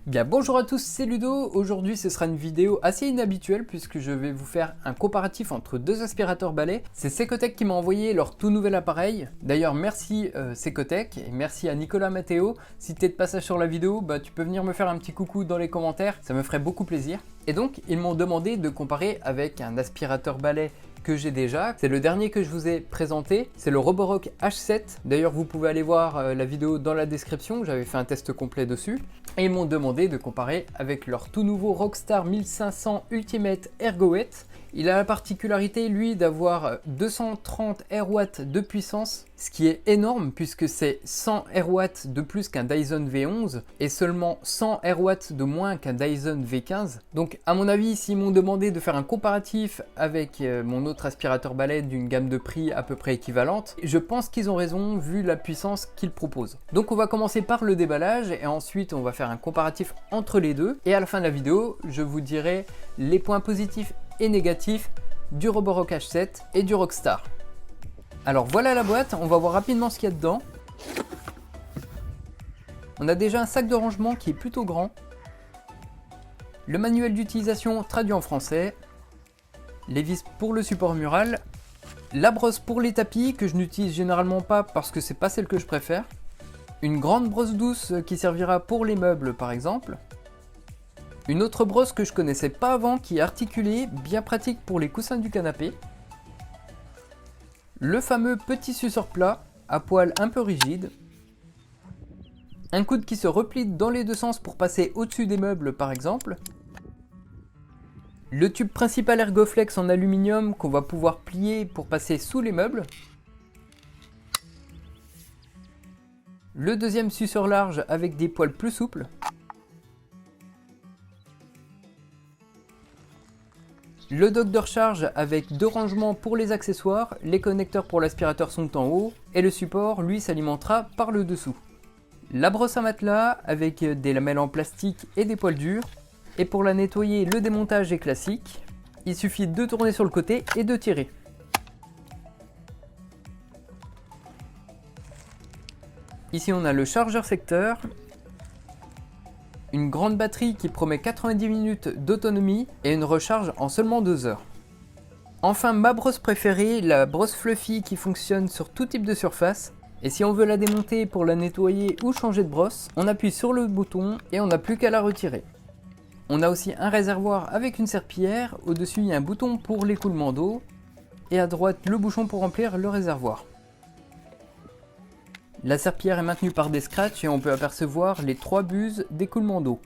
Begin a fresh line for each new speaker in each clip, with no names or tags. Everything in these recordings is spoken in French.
Bien, bonjour à tous, c'est Ludo. Aujourd'hui ce sera une vidéo assez inhabituelle puisque je vais vous faire un comparatif entre deux aspirateurs balais. C'est Secotech qui m'a envoyé leur tout nouvel appareil. D'ailleurs merci Secotech et merci à Nicolas Matteo. Si tu es de passage sur la vidéo, tu peux venir me faire un petit coucou dans les commentaires, ça me ferait beaucoup plaisir. Et donc ils m'ont demandé de comparer avec un aspirateur balai que j'ai déjà. C'est le dernier que je vous ai présenté, c'est le Roborock H7. D'ailleurs vous pouvez aller voir la vidéo dans la description, j'avais fait un test complet dessus. Et ils m'ont demandé de comparer avec leur tout nouveau Rockstar 1500 Ultimate Ergowatt. Il a la particularité lui d'avoir 230 RW de puissance, ce qui est énorme puisque c'est 100 RW de plus qu'un Dyson V11 et seulement 100 RW de moins qu'un Dyson V15. Donc à mon avis, s'ils m'ont demandé de faire un comparatif avec mon autre aspirateur balai d'une gamme de prix à peu près équivalente, je pense qu'ils ont raison vu la puissance qu'ils proposent. Donc on va commencer par le déballage et ensuite on va faire un comparatif entre les deux. Et à la fin de la vidéo, je vous dirai les points positifs et négatifs du Roborock H7 et du Rockstar. Alors voilà la boîte, on va voir rapidement ce qu'il y a dedans. On a déjà un sac de rangement qui est plutôt grand. Le manuel d'utilisation traduit en français. Les vis pour le support mural. La brosse pour les tapis que je n'utilise généralement pas parce que c'est pas celle que je préfère. Une grande brosse douce qui servira pour les meubles par exemple. Une autre brosse que je connaissais pas avant qui est articulée, bien pratique pour les coussins du canapé. Le fameux petit suceur plat, à poil un peu rigide. Un coude qui se replie dans les deux sens pour passer au-dessus des meubles par exemple. Le tube principal Ergoflex en aluminium qu'on va pouvoir plier pour passer sous les meubles. Le deuxième suceur large avec des poils plus souples. Le dock de recharge avec deux rangements pour les accessoires, les connecteurs pour l'aspirateur sont en haut et le support lui s'alimentera par le dessous. La brosse à matelas avec des lamelles en plastique et des poils durs. Et pour la nettoyer, le démontage est classique. Il suffit de tourner sur le côté et de tirer. Ici on a le chargeur secteur. Une grande batterie qui promet 90 minutes d'autonomie et une recharge en seulement 2 heures. Enfin ma brosse préférée, la brosse Fluffy qui fonctionne sur tout type de surface. Et si on veut la démonter pour la nettoyer ou changer de brosse, on appuie sur le bouton et on n'a plus qu'à la retirer. On a aussi un réservoir avec une serpillière, au-dessus il y a un bouton pour l'écoulement d'eau et à droite le bouchon pour remplir le réservoir. La serpillière est maintenue par des scratchs et on peut apercevoir les 3 buses d'écoulement d'eau.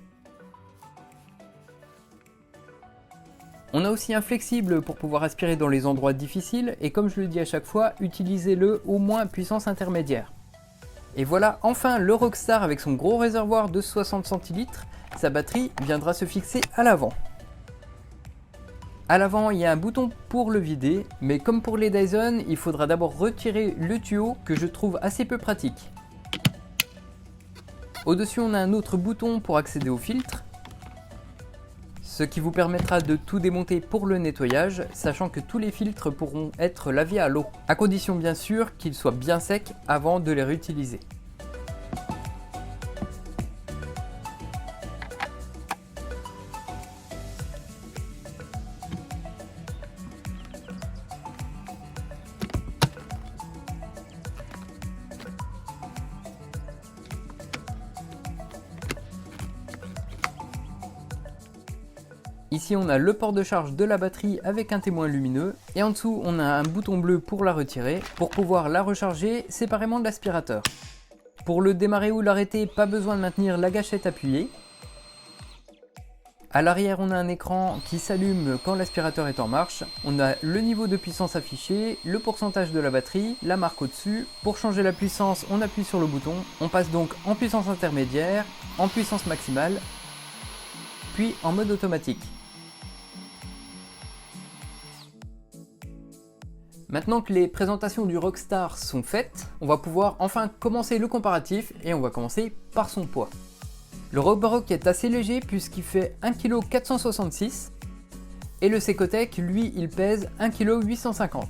On a aussi un flexible pour pouvoir aspirer dans les endroits difficiles et comme je le dis à chaque fois, utilisez-le au moins puissance intermédiaire. Et voilà enfin le Rockstar avec son gros réservoir de 60 centilitres, sa batterie viendra se fixer à l'avant. À l'avant, il y a un bouton pour le vider, mais comme pour les Dyson, il faudra d'abord retirer le tuyau que je trouve assez peu pratique. Au-dessus, on a un autre bouton pour accéder au filtre, ce qui vous permettra de tout démonter pour le nettoyage, sachant que tous les filtres pourront être lavés à l'eau, à condition bien sûr qu'ils soient bien secs avant de les réutiliser. Ici on a le port de charge de la batterie avec un témoin lumineux et en dessous on a un bouton bleu pour la retirer pour pouvoir la recharger séparément de l'aspirateur. Pour le démarrer ou l'arrêter, pas besoin de maintenir la gâchette appuyée. À l'arrière on a un écran qui s'allume quand l'aspirateur est en marche. On a le niveau de puissance affiché, le pourcentage de la batterie, la marque au-dessus. Pour changer la puissance on appuie sur le bouton. On passe donc en puissance intermédiaire, en puissance maximale, puis en mode automatique. Maintenant que les présentations du Rockstar sont faites, on va pouvoir enfin commencer le comparatif et on va commencer par son poids. Le Roborock est assez léger puisqu'il fait 1,466 kg et le Secotech, lui, il pèse 1,850 kg.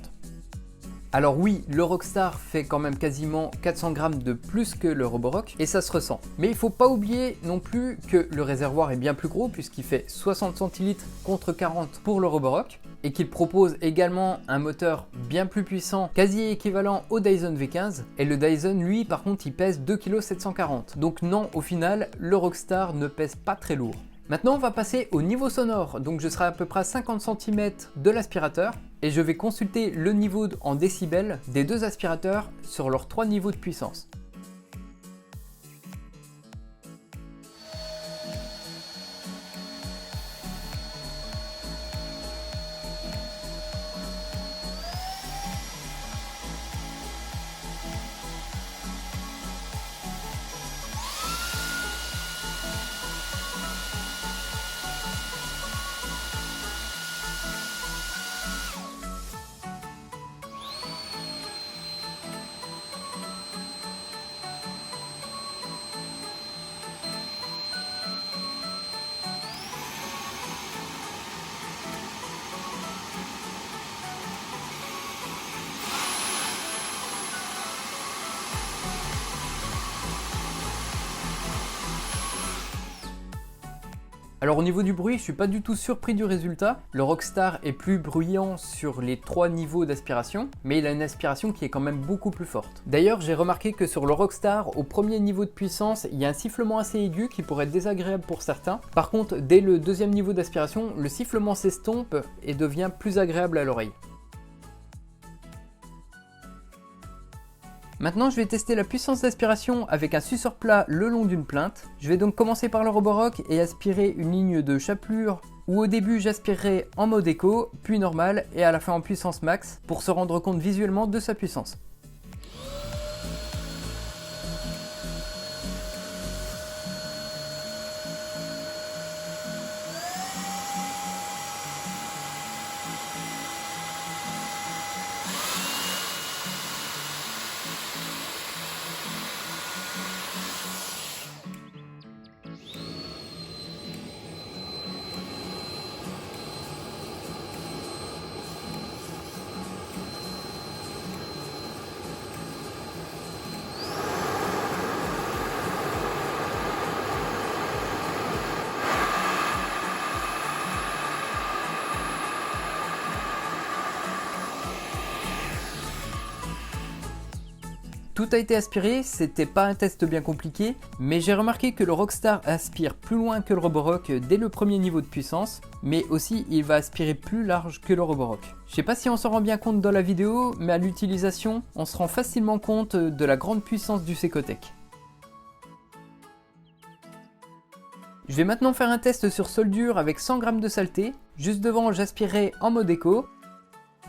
Alors oui, le Rockstar fait quand même quasiment 400 grammes de plus que le Roborock et ça se ressent. Mais il faut pas oublier non plus que le réservoir est bien plus gros puisqu'il fait 60 centilitres contre 40 pour le Roborock et qu'il propose également un moteur bien plus puissant, quasi équivalent au Dyson V15. Et le Dyson, lui, par contre, il pèse 2,740 kg. Donc non, au final, le Rockstar ne pèse pas très lourd. Maintenant, on va passer au niveau sonore. Donc je serai à peu près à 50 cm de l'aspirateur et je vais consulter le niveau en décibels des deux aspirateurs sur leurs 3 niveaux de puissance. Alors au niveau du bruit, je suis pas du tout surpris du résultat. Le Rockstar est plus bruyant sur les 3 niveaux d'aspiration, mais il a une aspiration qui est quand même beaucoup plus forte. D'ailleurs, j'ai remarqué que sur le Rockstar, au premier niveau de puissance, il y a un sifflement assez aigu qui pourrait être désagréable pour certains. Par contre, dès le deuxième niveau d'aspiration, le sifflement s'estompe et devient plus agréable à l'oreille. Maintenant, je vais tester la puissance d'aspiration avec un suceur plat le long d'une plainte. Je vais donc commencer par le Roborock et aspirer une ligne de chapelure où au début j'aspirerai en mode éco, puis normal et à la fin en puissance max pour se rendre compte visuellement de sa puissance. Tout a été aspiré, c'était pas un test bien compliqué, mais j'ai remarqué que le Rockstar aspire plus loin que le Roborock dès le premier niveau de puissance, mais aussi il va aspirer plus large que le Roborock. Je sais pas si on s'en rend bien compte dans la vidéo, mais à l'utilisation, on se rend facilement compte de la grande puissance du Secotech. Je vais maintenant faire un test sur sol dur avec 100 g de saleté. Juste devant, j'aspirerai en mode éco.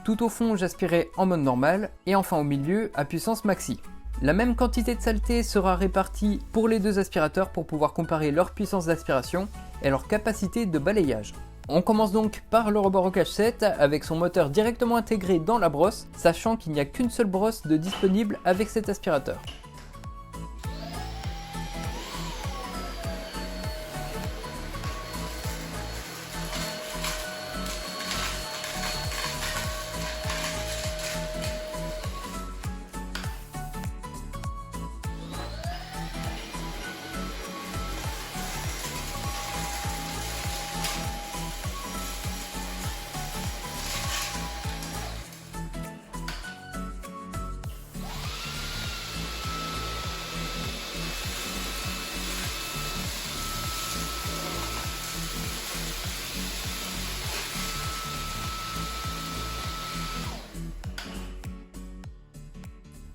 Tout au fond, j'aspirerai en mode normal. Et enfin au milieu, à puissance maxi. La même quantité de saleté sera répartie pour les deux aspirateurs pour pouvoir comparer leur puissance d'aspiration et leur capacité de balayage. On commence donc par le Roborock H7 avec son moteur directement intégré dans la brosse, sachant qu'il n'y a qu'une seule brosse de disponible avec cet aspirateur.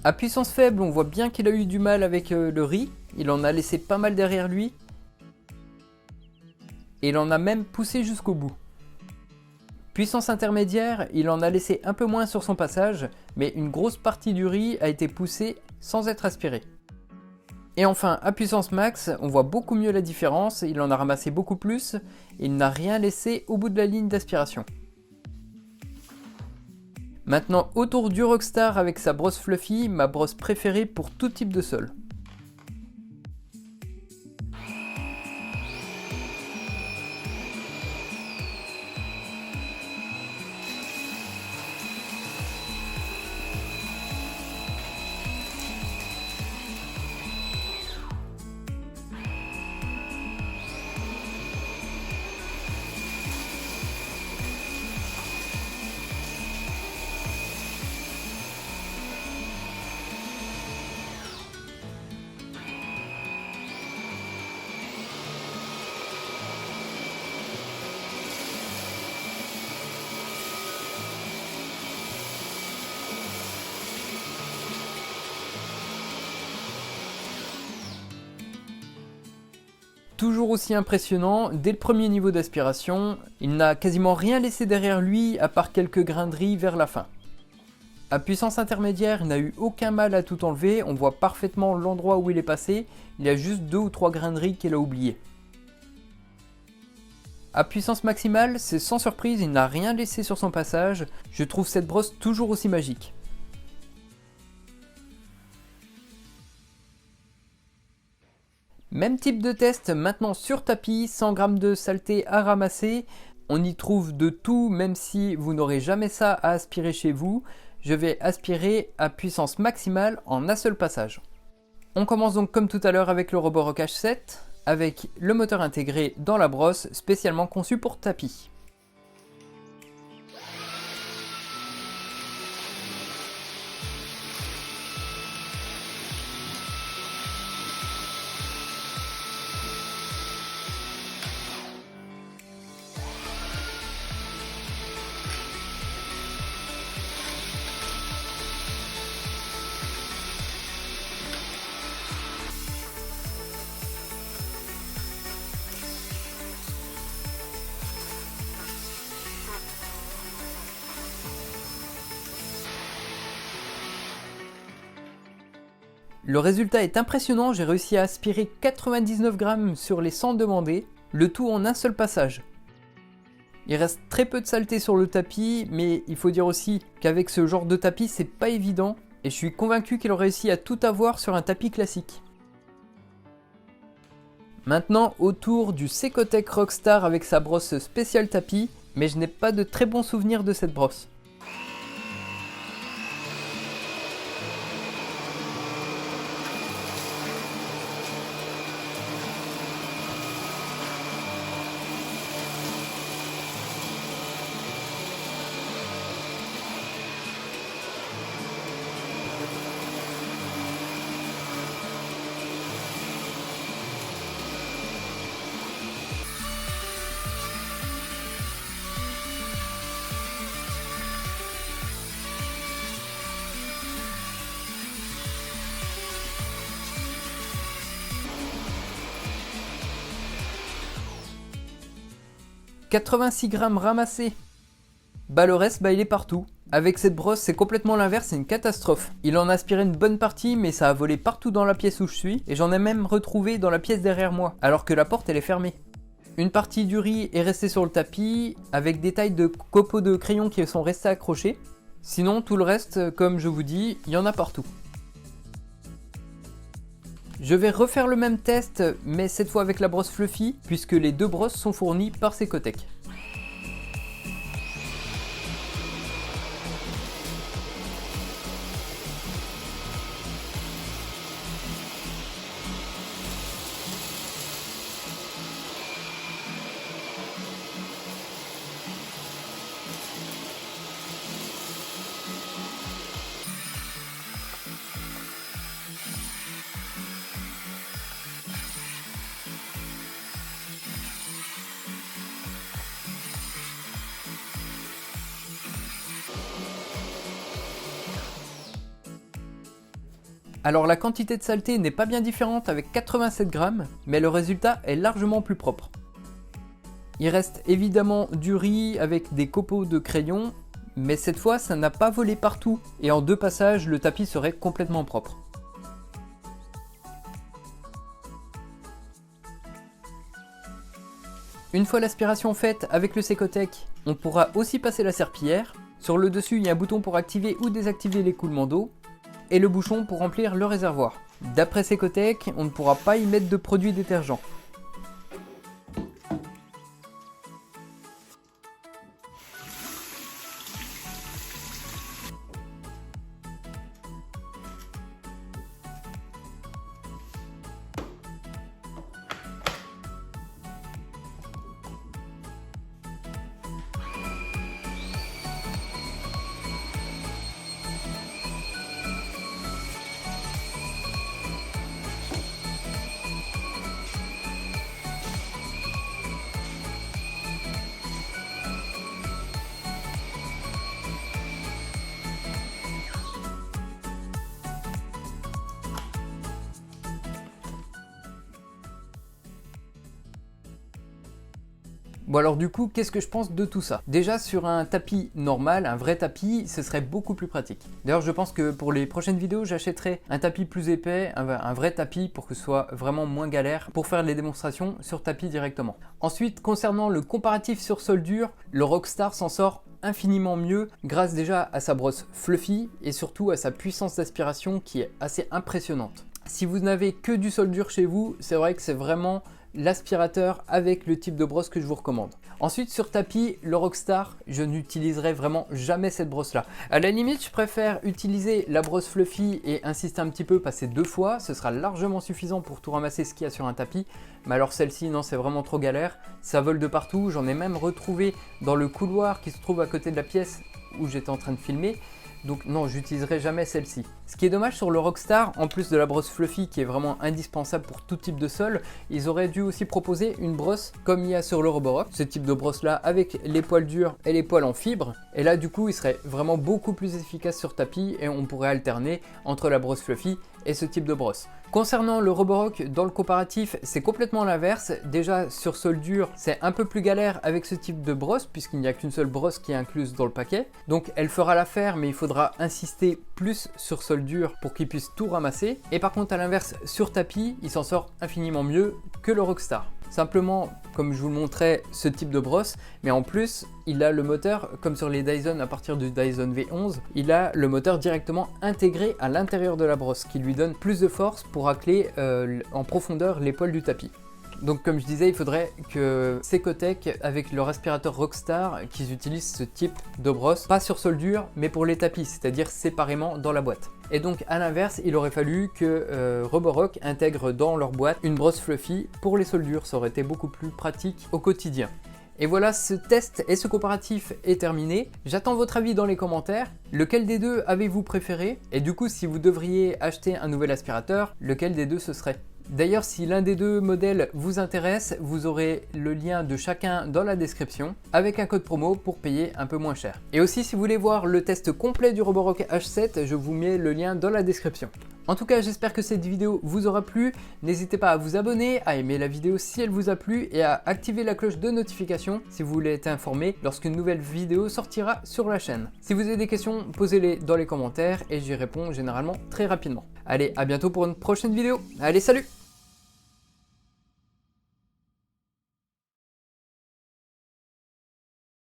À puissance faible, on voit bien qu'il a eu du mal avec le riz, il en a laissé pas mal derrière lui, et il en a même poussé jusqu'au bout. Puissance intermédiaire, il en a laissé un peu moins sur son passage, mais une grosse partie du riz a été poussée sans être aspiré. Et enfin, à puissance max, on voit beaucoup mieux la différence, il en a ramassé beaucoup plus, et il n'a rien laissé au bout de la ligne d'aspiration. Maintenant, autour du Rockstar avec sa brosse Fluffy, ma brosse préférée pour tout type de sol. toujours aussi impressionnant dès le premier niveau d'aspiration. Il n'a quasiment rien laissé derrière lui à part quelques grains de riz vers la fin. À puissance intermédiaire, il n'a eu aucun mal à tout enlever, on voit parfaitement l'endroit où il est passé, il y a juste 2 ou 3 grains de riz qu'il a oubliés. À puissance maximale, c'est sans surprise, il n'a rien laissé sur son passage, je trouve cette brosse toujours aussi magique. Même type de test maintenant sur tapis, 100 g de saleté à ramasser. On y trouve de tout, même si vous n'aurez jamais ça à aspirer chez vous. Je vais aspirer à puissance maximale en un seul passage. On commence donc comme tout à l'heure avec le Roborock H7, avec le moteur intégré dans la brosse, spécialement conçu pour tapis. Le résultat est impressionnant, j'ai réussi à aspirer 99 g sur les 100 demandés, le tout en un seul passage. Il reste très peu de saleté sur le tapis, mais il faut dire aussi qu'avec ce genre de tapis c'est pas évident, et je suis convaincu qu'il aurait réussi à tout avoir sur un tapis classique. Maintenant au tour du Secotech Rockstar avec sa brosse spéciale tapis, mais je n'ai pas de très bons souvenirs de cette brosse. « 86 g ramassés. Bah le reste, il est partout. Avec cette brosse, c'est complètement l'inverse, c'est une catastrophe. Il en a aspiré une bonne partie, mais ça a volé partout dans la pièce où je suis, et j'en ai même retrouvé dans la pièce derrière moi, alors que la porte elle est fermée. Une partie du riz est restée sur le tapis, avec des tailles de copeaux de crayon qui sont restés accrochés. Sinon, tout le reste, comme je vous dis, il y en a partout. Je vais refaire le même test, mais cette fois avec la brosse Fluffy, puisque les deux brosses sont fournies par Secotech. Alors la quantité de saleté n'est pas bien différente avec 87 g, mais le résultat est largement plus propre. Il reste évidemment du riz avec des copeaux de crayon, mais cette fois ça n'a pas volé partout, et en 2 passages le tapis serait complètement propre. Une fois l'aspiration faite avec le Secotech, on pourra aussi passer la serpillière. Sur le dessus il y a un bouton pour activer ou désactiver l'écoulement d'eau, et le bouchon pour remplir le réservoir. D'après Secotech, on ne pourra pas y mettre de produits détergents. Bon alors du coup, qu'est-ce que je pense de tout ça? Déjà sur un tapis normal, un vrai tapis, ce serait beaucoup plus pratique. D'ailleurs je pense que pour les prochaines vidéos, j'achèterai un tapis plus épais, un vrai tapis pour que ce soit vraiment moins galère pour faire les démonstrations sur tapis directement. Ensuite, concernant le comparatif sur sol dur, le Rockstar s'en sort infiniment mieux grâce déjà à sa brosse fluffy et surtout à sa puissance d'aspiration qui est assez impressionnante. Si vous n'avez que du sol dur chez vous, c'est vrai que c'est vraiment l'aspirateur avec le type de brosse que je vous recommande. Ensuite sur tapis, le Rockstar, je n'utiliserai vraiment jamais cette brosse là. À la limite, je préfère utiliser la brosse fluffy et insister un petit peu, passer 2 fois, ce sera largement suffisant pour tout ramasser ce qu'il y a sur un tapis. Mais alors celle-ci, non, c'est vraiment trop galère, ça vole de partout, j'en ai même retrouvé dans le couloir qui se trouve à côté de la pièce où j'étais en train de filmer. Donc non, j'utiliserai jamais celle-ci. Ce qui est dommage sur le Rockstar, en plus de la brosse fluffy qui est vraiment indispensable pour tout type de sol, ils auraient dû aussi proposer une brosse comme il y a sur le Roborock, ce type de brosse là avec les poils durs et les poils en fibre. Et là du coup il serait vraiment beaucoup plus efficace sur tapis et on pourrait alterner entre la brosse fluffy et ce type de brosse. Concernant le Roborock, dans le comparatif, c'est complètement l'inverse. Déjà sur sol dur, c'est un peu plus galère avec ce type de brosse puisqu'il n'y a qu'une seule brosse qui est incluse dans le paquet. Donc elle fera l'affaire, mais il faudra insister plus sur sol dur pour qu'il puisse tout ramasser. Et par contre à l'inverse, sur tapis, il s'en sort infiniment mieux que le Rockstar. Simplement, comme je vous le montrais, ce type de brosse, mais en plus, il a le moteur, comme sur les Dyson à partir du Dyson V11, il a le moteur directement intégré à l'intérieur de la brosse, qui lui donne plus de force pour racler en profondeur les poils du tapis. Donc comme je disais, il faudrait que Secotech, avec leur aspirateur Rockstar, qu'ils utilisent ce type de brosse, pas sur sol dur, mais pour les tapis, c'est-à-dire séparément dans la boîte. Et donc à l'inverse, il aurait fallu que Roborock intègre dans leur boîte une brosse fluffy pour les sols durs, ça aurait été beaucoup plus pratique au quotidien. Et voilà, ce test et ce comparatif est terminé. J'attends votre avis dans les commentaires. Lequel des deux avez-vous préféré? Et du coup, si vous devriez acheter un nouvel aspirateur, lequel des deux ce serait? D'ailleurs, si l'un des deux modèles vous intéresse, vous aurez le lien de chacun dans la description avec un code promo pour payer un peu moins cher. Et aussi, si vous voulez voir le test complet du Roborock H7, je vous mets le lien dans la description. En tout cas, j'espère que cette vidéo vous aura plu. N'hésitez pas à vous abonner, à aimer la vidéo si elle vous a plu et à activer la cloche de notification si vous voulez être informé lorsqu'une nouvelle vidéo sortira sur la chaîne. Si vous avez des questions, posez-les dans les commentaires et j'y réponds généralement très rapidement. Allez, à bientôt pour une prochaine vidéo. Allez, salut!